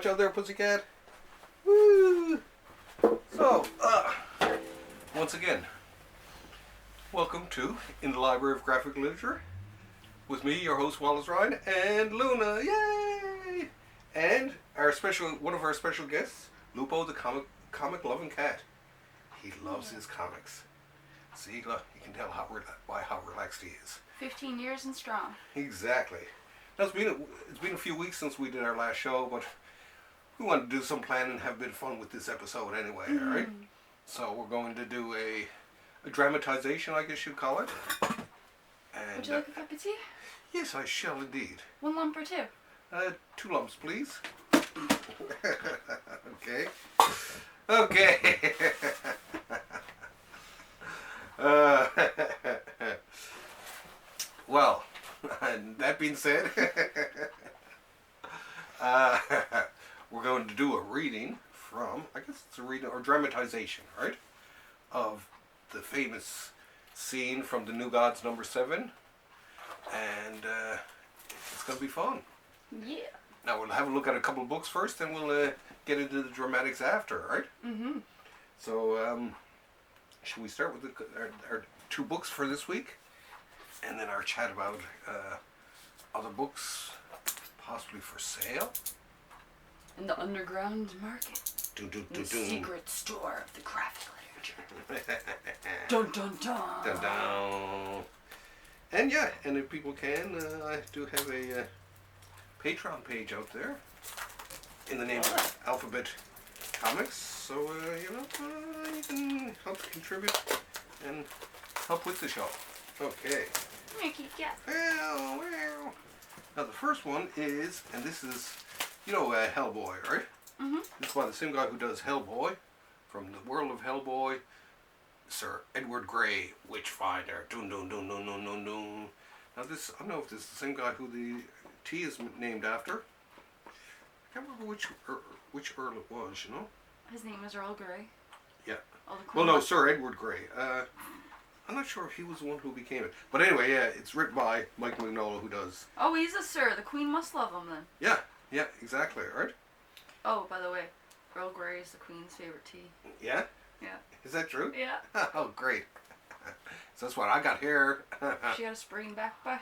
much out there, pussycat? Woo! So, once again, welcome to In the Library of Graphic Literature with me, your host Wallace Ryan, and Luna. Yay! And one of our special guests, Lupo, the comic loving cat. He loves his comics. See, look, you can tell how relaxed he is. 15 years and strong. Exactly. Now it's been a few weeks since we did our last show, but we wanted to do some planning and have a bit of fun with this episode anyway, alright? So we're going to do a dramatization, I guess you'd call it. And, would you like a cup of tea? Yes, I shall indeed. 1 lump or 2? 2 lumps, please. Okay. Okay. Well, and that being said, we're going to do a reading from, I guess it's a reading or dramatization, right? Of the famous scene from The New Gods number 7. And it's going to be fun. Yeah. Now we'll have a look at a couple of books first, and we'll get into the dramatics after, right? Mm-hmm. So, should we start with our 2 books for this week? And then our chat about other books possibly for sale? In the underground market. The secret store of the graphic literature. Dun dun dun. Dun dun. And yeah, and if people can, I do have a Patreon page out there in the name of Alphabet Comics. So, you can help contribute and help with the show. Okay. Well. Now the first one is, and this is, Hellboy, right? Mm-hmm. This is by the same guy who does Hellboy, from the world of Hellboy, Sir Edward Grey, Witchfinder. Dun dun dun dun dun dun dun. Now this, I don't know if this is the same guy who the tea is named after. I can't remember which Earl it was, His name is Earl Grey. Yeah. Well, no, Sir Edward Grey. I'm not sure if he was the one who became it. But anyway, yeah, it's written by Mike Mignola, who does... Oh, he's a Sir. The Queen must love him then. Yeah, exactly, right? Oh, by the way, Earl Grey is the Queen's favorite tea. Yeah? Yeah. Is that true? Yeah. Oh, great. So that's what I got here. She got a sprained back by.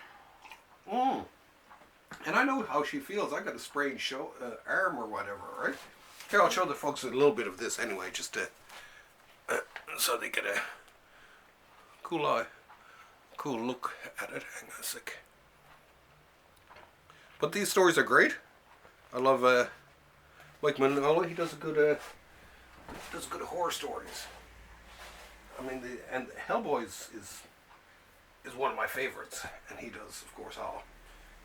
And I know how she feels. I got a sprained arm or whatever, right? Here, I'll show the folks a little bit of this anyway, just to... so they get a cool look at it. Hang on a sec. But these stories are great. I love Mike Mignola. He does a good horror stories. I mean, and Hellboy is one of my favorites, and he does, of course, all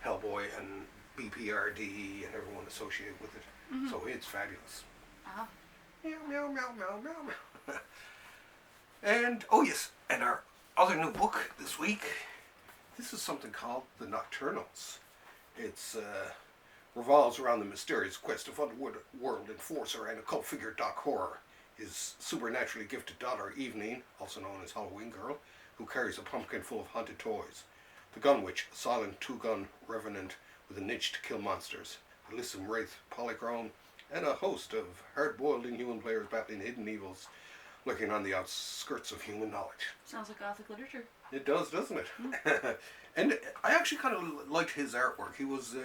Hellboy and BPRD and everyone associated with it. Mm-hmm. So it's fabulous. Uh-huh. Meow meow meow meow meow. And oh yes, and our other new book this week. This is something called The Nocturnals. It's revolves around the mysterious quest of underworld enforcer and occult figure Doc Horror, his supernaturally gifted daughter Evening, also known as Halloween Girl, who carries a pumpkin full of haunted toys. The Gun Witch, a silent 2-gun revenant with an itch to kill monsters. A lissom wraith, polychrome, and a host of hard-boiled inhuman players battling hidden evils lurking on the outskirts of human knowledge. Sounds like Gothic literature. It does, doesn't it? Mm. And I actually kind of liked his artwork. He was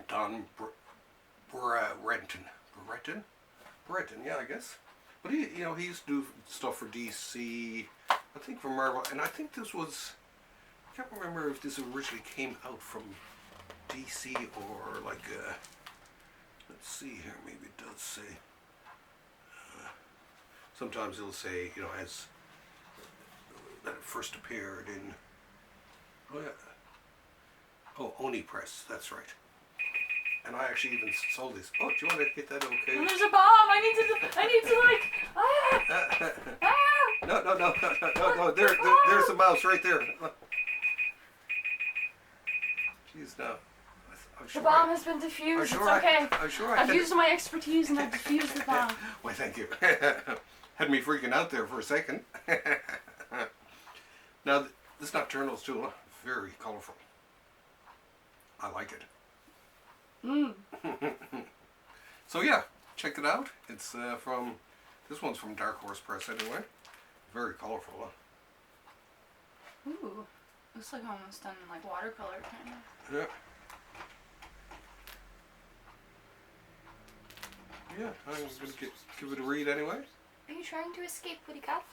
Dan Bererton. Bererton, yeah, I guess. But he used to do stuff for DC, I think for Marvel, and I think this was, I can't remember if this originally came out from DC or like, let's see here, maybe it does say, sometimes it'll say, as that it first appeared in, Oni Press, that's right. And I actually even sold this. Oh, do you want to hit that okay? Oh, there's a bomb! I need to No, there's the mouse right there. Jeez, no. The bomb has been defused, it's okay. I've used my expertise and I've defused the bomb. Why, thank you. Had me freaking out there for a second. Now, this Nocturnals too, very colorful. I like it. So yeah, check it out. It's this one's from Dark Horse Press anyway. Very colorful. Ooh, looks like almost done in like watercolor kind of. Yeah. Yeah, I'm going to give it a read anyway. Are you trying to escape, Woody Cat?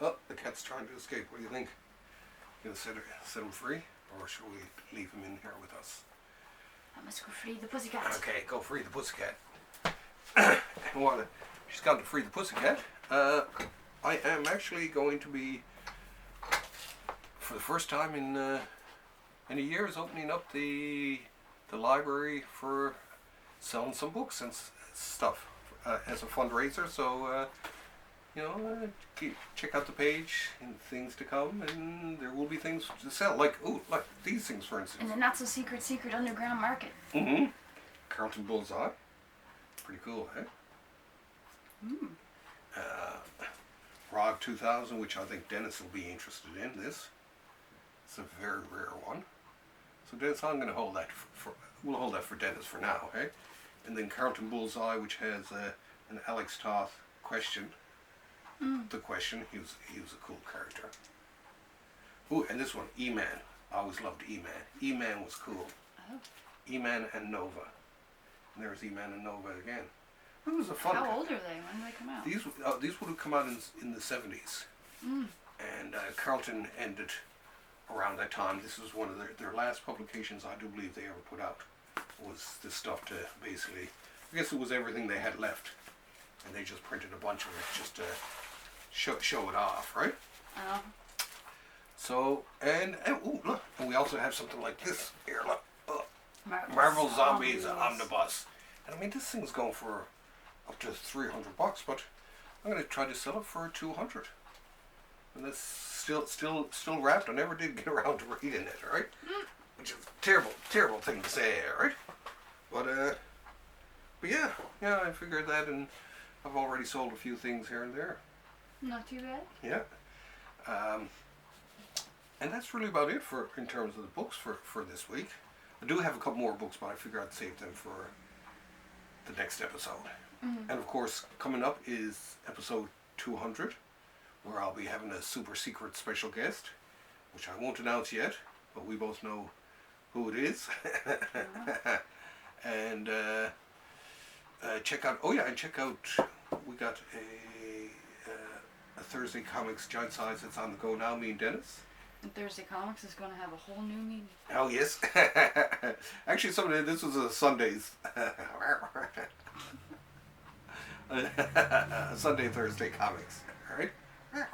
Oh, the cat's trying to escape. What do you think? You gonna set him free, or should we leave him in here with us? I must go free the pussycat. Okay, go free the pussycat. She's gone to free the pussycat. I am actually going to be, for the first time in a year, is opening up the library for selling some books and stuff as a fundraiser. So check out the page and things to come, and there will be things to sell. Like these things, for instance. In the not so secret underground market. Mm-hmm. Carlton Bullseye. Pretty cool, eh? Mm. Rog 2000, which I think Dennis will be interested in. This. It's a very rare one. So Dennis, I'm going to hold that we'll hold that for Dennis for now, eh? And then Carlton Bullseye, which has an Alex Toth question. The question, he was a cool character. Ooh, and this one, E-Man. I always loved E-Man. E-Man was cool. Oh. E-Man and Nova. And there's E-Man and Nova again. It was a fun. How old are they? When did they come out? These would have come out in the 70s. And Carlton ended around that time. This was one of their last publications, I do believe, they ever put out. Was this stuff to basically, I guess it was everything they had left. And they just printed a bunch of it just to show it off, right? Oh. So, and look, and we also have something like this here, look. Marvel Zombies Omnibus. And I mean, this thing's going for up to $300, but I'm going to try to sell it for $200. And that's still wrapped. I never did get around to reading it, right? Which is a terrible thing to say, right? But yeah, I figured that, and I've already sold a few things here and there. Not too bad. Yeah. And that's really about it in terms of the books for this week. I do have a couple more books, but I figure I'd save them for the next episode. And of course, coming up is episode 200, where I'll be having a super secret special guest, which I won't announce yet, but we both know who it is. And check out, we got a Thursday Comics giant size that's on the go now, me and Dennis. And Thursday Comics is going to have a whole new meaning. Oh, yes. Actually, this was a Sunday's. Sunday, Thursday Comics. Alright? They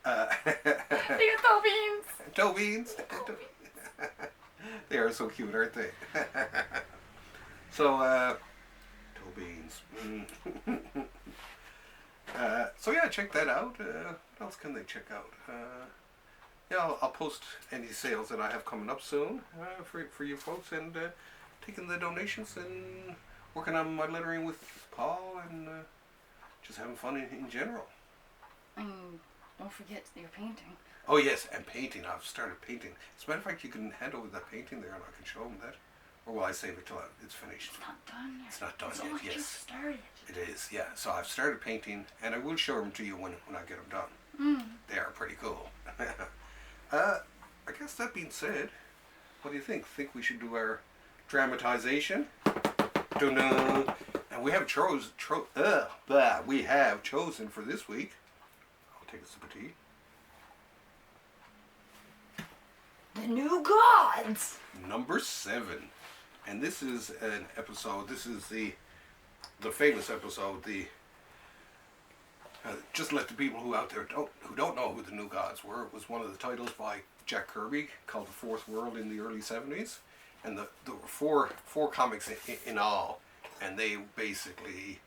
got toe beans. Toe beans. They are so cute, aren't they? So, toe beans. So yeah, check that out. What else can they check out? I'll post any sales that I have coming up soon for you folks, and taking the donations and working on my lettering with Paul, and just having fun in general. And don't forget your painting. Oh yes, and painting. I've started painting. As a matter of fact, you can hand over that painting there, and I can show them that. Or will I save it till it's finished? It's not done yet. It's not done it's yet. only Yes. just started. It is. Yeah. So I've started painting, and I will show them to you when I get them done. They are pretty cool. I guess that being said, what do you think? Think we should do our dramatization? Dun-dun. And we have chosen for this week. I'll take a sip of tea. The New Gods! Number 7. And this is an episode, this is the famous episode, just to let the people who out there who don't know who the New Gods were. It was one of the titles by Jack Kirby called The Fourth World in the early 70s. And there were four comics in all. And they basically,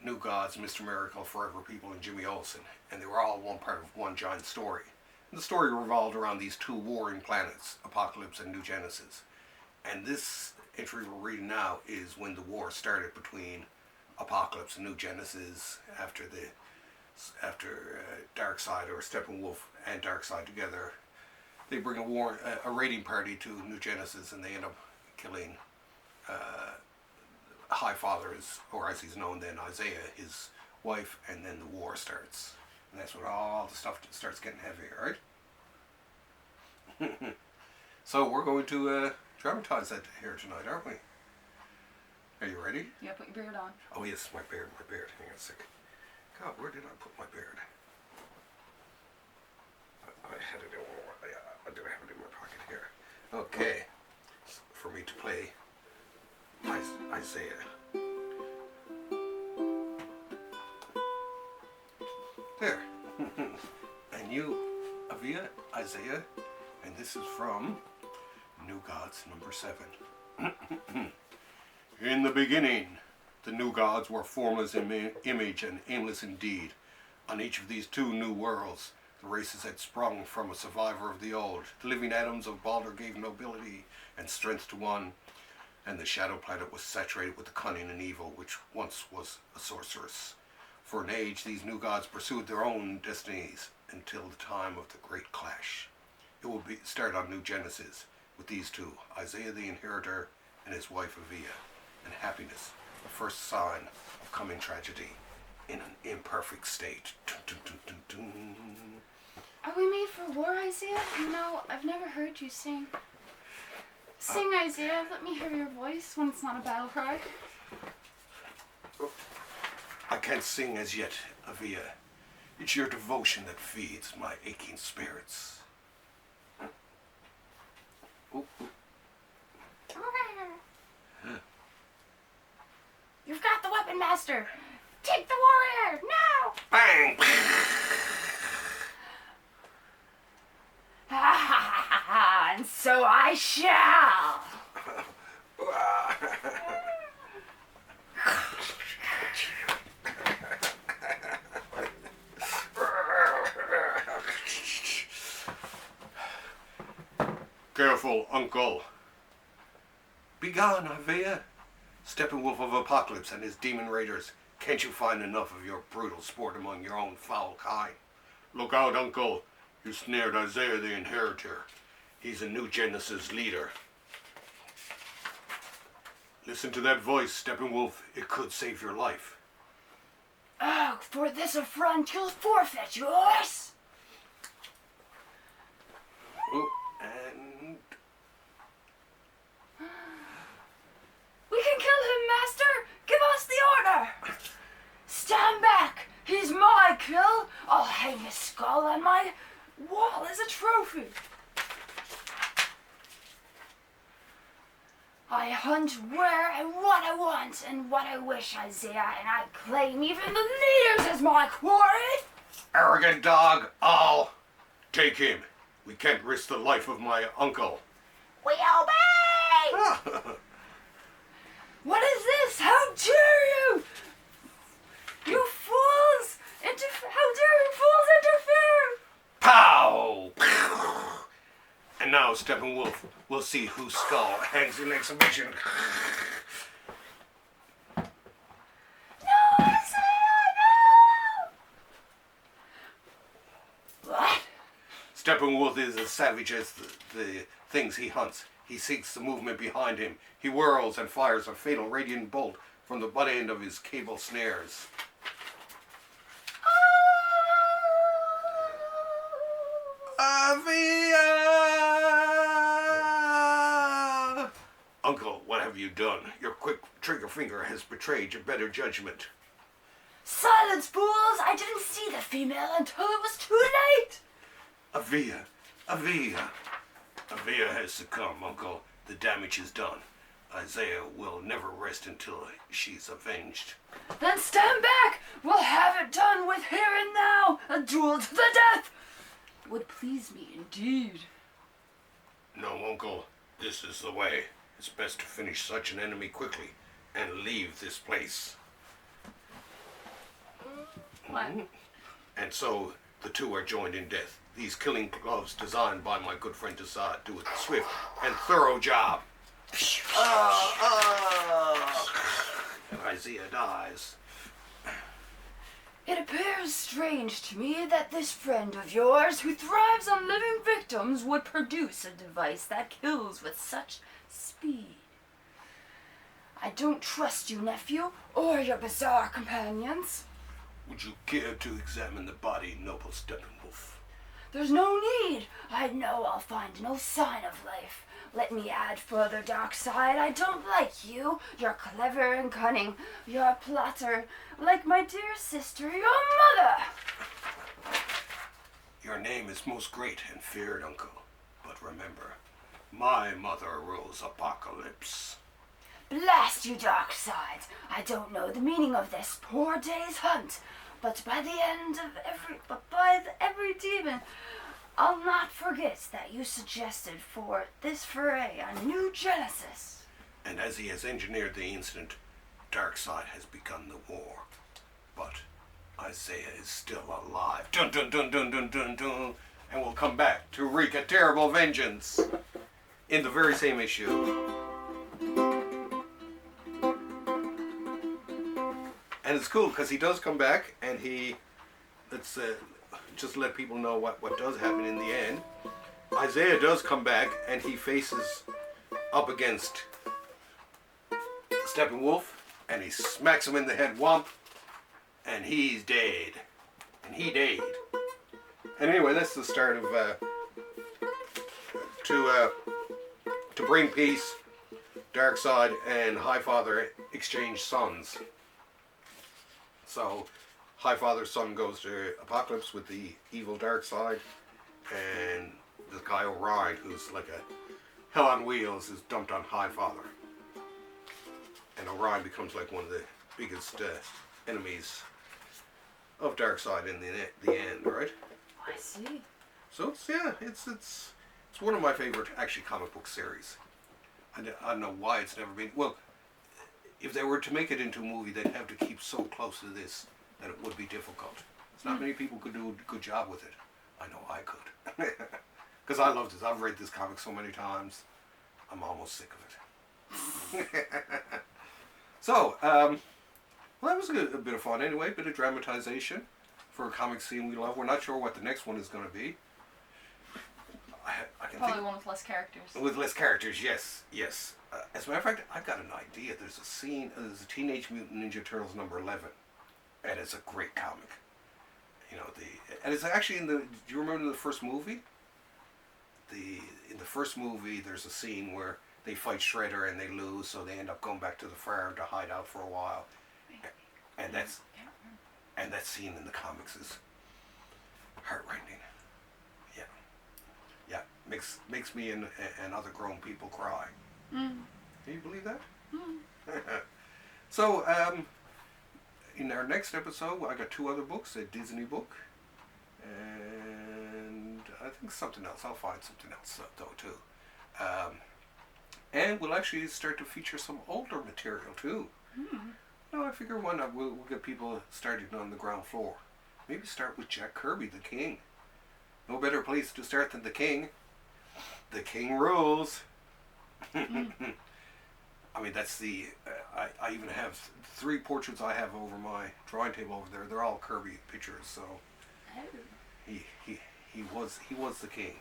New Gods, Mr. Miracle, Forever People, and Jimmy Olsen. And they were all one part of one giant story. And the story revolved around these two warring planets, Apocalypse and New Genesis. And this entry we're reading now is when the war started between Apocalypse and New Genesis after Darkseid, or Steppenwolf and Darkseid together. They bring a raiding party to New Genesis, and they end up killing High Father is, or as he's known then, Isaiah, his wife, and then the war starts. And that's when all the stuff starts getting heavy, alright? So we're going to dramatize that here tonight, aren't we? Are you ready? Yeah, put your beard on. Oh yes, my beard. Hang on a second. God, where did I put my beard? I had it in, I do have it in my pocket here. Okay, for me to play Isaiah. There. And you, Avia, Isaiah, and this is from New Gods number 7. In the beginning, the new gods were formless in image and aimless in deed. On each of these 2 new worlds, the races had sprung from a survivor of the old. The living atoms of Baldur gave nobility and strength to one, and the shadow planet was saturated with the cunning and evil which once was a sorceress. For an age, these new gods pursued their own destinies until the time of the Great Clash. It will start on New Genesis with these 2, Isaiah the Inheritor and his wife Avia, and happiness, the first sign of coming tragedy in an imperfect state. Dun, dun, dun, dun, dun. Are we made for war, Isaiah? You know, I've never heard you sing. Sing, Isaiah. Let me hear your voice when it's not a battle cry. I can't sing as yet, Avia. It's your devotion that feeds my aching spirits. Ooh, ooh. You've got the weapon, Master! Take the warrior! Now! Bang! Ha ha ha ha! And so I shall! Careful, Uncle. Begone, Avia. Steppenwolf of Apocalypse and his demon raiders. Can't you find enough of your brutal sport among your own foul kind? Look out, Uncle. You snared Isaiah the Inheritor. He's a New Genesis leader. Listen to that voice, Steppenwolf. It could save your life. Oh, for this affront, you'll forfeit yours! Oh, and... We can kill him, Master! Give us the order! Stand back! He's my kill! I'll hang his skull on my wall as a trophy! I hunt where and what I want and what I wish, Isaiah, and I claim even the leaders as my quarry! Arrogant dog, I'll take him. We can't risk the life of my uncle. We obey! What is this? How dare you! You fools! How dare you fools interfere! Pow! And now, Steppenwolf, we'll see whose skull hangs in exhibition. No, Isaiah, no! What? Steppenwolf is as savage as the things he hunts. He seeks the movement behind him. He whirls and fires a fatal radiant bolt from the butt end of his cable snares. Avia! Uncle, what have you done? Your quick trigger finger has betrayed your better judgment. Silence, fools! I didn't see the female until it was too late! Avia! Avia! Avia has succumbed, Uncle. The damage is done. Isaiah will never rest until she's avenged. Then stand back! We'll have it done with here and now! A duel to the death! Would please me indeed. No, Uncle. This is the way. It's best to finish such an enemy quickly and leave this place. What? And so the 2 are joined in death. These killing gloves designed by my good friend Assad do a swift and thorough job. And Isaiah dies. It appears strange to me that this friend of yours, who thrives on living victims, would produce a device that kills with such speed. I don't trust you, nephew, or your bizarre companions. Would you care to examine the body, noble Steppenwolf? There's no need. I know I'll find no sign of life. Let me add further dark side. I don't like you. You're clever and cunning. You're a plotter, like my dear sister, your mother. Your name is most great and feared, uncle. But remember, my mother rules Apocalypse. Blast you, dark side. I don't know the meaning of this poor day's hunt, but by the end of every demon, I'll not forget that you suggested for this foray a new Genesis. And as he has engineered the incident, Darkseid has begun the war. But Isaiah is still alive. Dun dun dun dun dun dun dun. And will come back to wreak a terrible vengeance. In the very same issue. And it's cool because he does come back and let's just let people know what does happen in the end. Isaiah does come back and he faces up against Steppenwolf and he smacks him in the head, whomp, and he's dead. And he died. And anyway, that's the start of to bring peace. Darkseid and Highfather exchange sons. So Highfather's son goes to Apocalypse with the evil Darkseid, and this guy Orion, who's like a hell on wheels, is dumped on Highfather. And Orion becomes like one of the biggest enemies of Darkseid in the end, right? I see. So it's one of my favorite actually comic book series. I don't know why it's never been. Well, if they were to make it into a movie, they'd have to keep so close to this that it would be difficult. It's not many people could do a good job with it. I know I could. Because I love this. I've read this comic so many times. I'm almost sick of it. So, well, that was a bit of fun anyway. Bit of dramatization for a comic scene we love. We're not sure what the next one is going to be. I can Probably one with less characters. With less characters, yes. As a matter of fact, I've got an idea. There's a Teenage Mutant Ninja Turtles number 11. And it's a great comic. You know, and it's actually do you remember the first movie? In the first movie, there's a scene where they fight Shredder and they lose, so they end up going back to the farm to hide out for a while. And that scene in the comics is heartrending. Yeah, makes me and other grown people cry. Mm. Can you believe that? Mm. So, in our next episode, I got 2 other books, a Disney book, and I think something else. I'll find something else though too. And we'll actually start to feature some older material too. Mm. No, I figure why not? We'll get people started on the ground floor. Maybe start with Jack Kirby, the King. No better place to start than the King. The King rules. Mm. I mean, that's the. I even have 3 portraits I have over my drawing table over there. They're all Kirby pictures. So Oh. he was the King.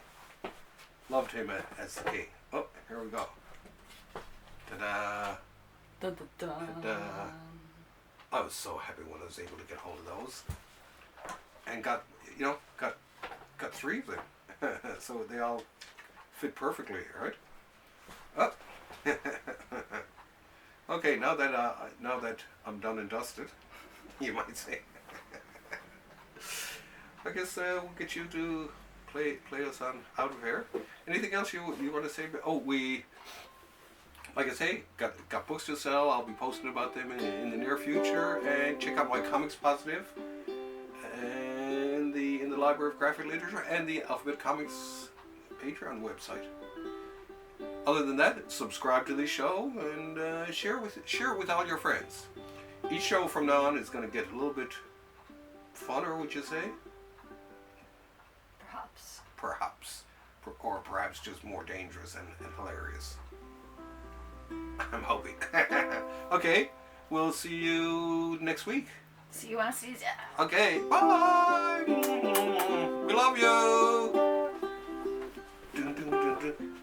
Loved him as the King. Oh, here we go. Ta-da! Dun, dun, dun. Ta-da! I was so happy when I was able to get hold of those, and got 3 of them. So they all fit perfectly, right? Oh. Okay, now that I'm done and dusted, you might say. I guess we'll get you to play us on Out of Here. Anything else you want to say? Oh, like I say, got books to sell. I'll be posting about them in the near future. And check out my Comics Positive and in the Library of Graphic Literature and the Alphabet Comics Patreon website. Other than that, subscribe to this show and share it with all your friends. Each show from now on is going to get a little bit funner, would you say? Perhaps. Or perhaps just more dangerous and hilarious. I'm hoping. Okay, we'll see you next week. See you on season. Okay, bye! We love you! Dun, dun, dun, dun.